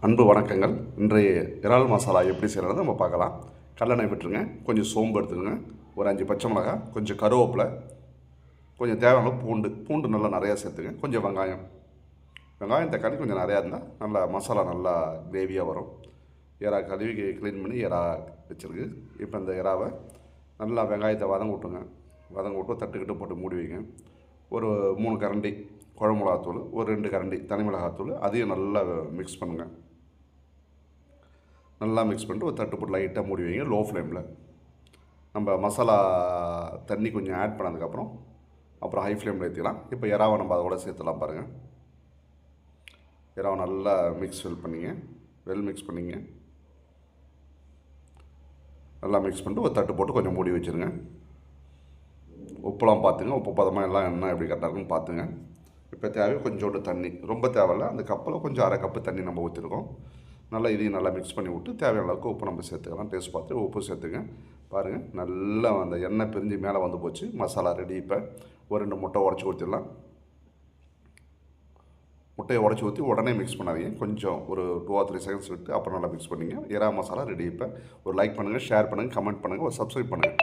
அன்பு வணக்கங்கள். இன்றைய இறால் மசாலா எப்படி செய்யறது நம்ம பார்க்கலாம். கடலெண்ணெய் விட்டுருங்க, கொஞ்சம் சோம்பு எடுத்துக்கோங்க, ஒரு 5 பச்சை மிளகாய், கொஞ்சம் கருவேப்பிலை, கொஞ்சம் தேவையான பூண்டு நல்லா நிறையா சேர்த்துங்க, கொஞ்சம் வெங்காயம் தக்காளி கொஞ்சம் நிறையா இருந்தால் நல்லா மசாலா நல்லா கிரேவியாக வரும். எறா கழுவி க்ளீன் பண்ணி எறா வச்சுருக்கு. இப்போ இந்த எறாவை நல்லா வெங்காயத்தை வதங்க விட்டு தட்டுக்கிட்டு போட்டு மூடி வைங்க. ஒரு 3 கரண்டி குழம்பு மிளகாத்தூள், ஒரு 2 கரண்டி தனி மிளகாத்தூள், அதையும் நல்லா மிக்ஸ் பண்ணுங்கள். நல்லா மிக்ஸ் பண்ணிட்டு ஒரு தட்டு போட்டு லைட்டாக மூடி வைங்க லோ ஃப்ளேமில். நம்ம மசாலா தண்ணி கொஞ்சம் ஆட் பண்ணதுக்கப்புறம் அப்புறம் ஹை ஃப்ளேமில் ஏற்றிக்கலாம். இப்போ எறாவை நம்ம அதோட சேர்த்துலாம் பாருங்கள். எறாவை நல்லா மிக்ஸ் பண்ணிங்க. நல்லா மிக்ஸ் பண்ணிட்டு ஒரு தட்டு போட்டு கொஞ்சம் மூடி வச்சுருங்க. உப்புலாம் பார்த்துங்க, உப்பு பதமாக எல்லாம் என்ன எப்படி கரெக்டாக இருக்குன்னு பார்த்துங்க. இப்போ தேவை கொஞ்சோண்டு தண்ணி, ரொம்ப தேவையில்ல. அந்த கப்பில் கொஞ்சம் அரை கப்பு தண்ணி நம்ம ஊற்றிருக்கோம். நல்லா இதையும் நல்லா மிக்ஸ் பண்ணி விட்டு தேவையான அளவுக்கு உப்பு நம்ம சேர்த்துக்கலாம். டேஸ்ட் பார்த்து உப்பு சேர்த்துங்க. பாருங்கள், நல்லா அந்த எண்ணெய் பிரிஞ்சு மேலே வந்து போச்சு. மசாலா ரெடி. இப்போ ஒரு 2 முட்டை உடச்சி ஊற்றிடலாம். முட்டையை உடச்சி ஊற்றி உடனே மிக்ஸ் பண்ணாதீங்க. கொஞ்சம் ஒரு 2 or 3 செகண்ட்ஸ் விட்டு அப்புறம் நல்லா மிக்ஸ் பண்ணிங்க. எறா மசாலா ரெடி. இப்போ ஒரு லைக் பண்ணுங்கள், ஷேர் பண்ணுங்கள், கமெண்ட் பண்ணுங்கள், ஒரு சப்ஸ்கிரைப் பண்ணுங்கள்.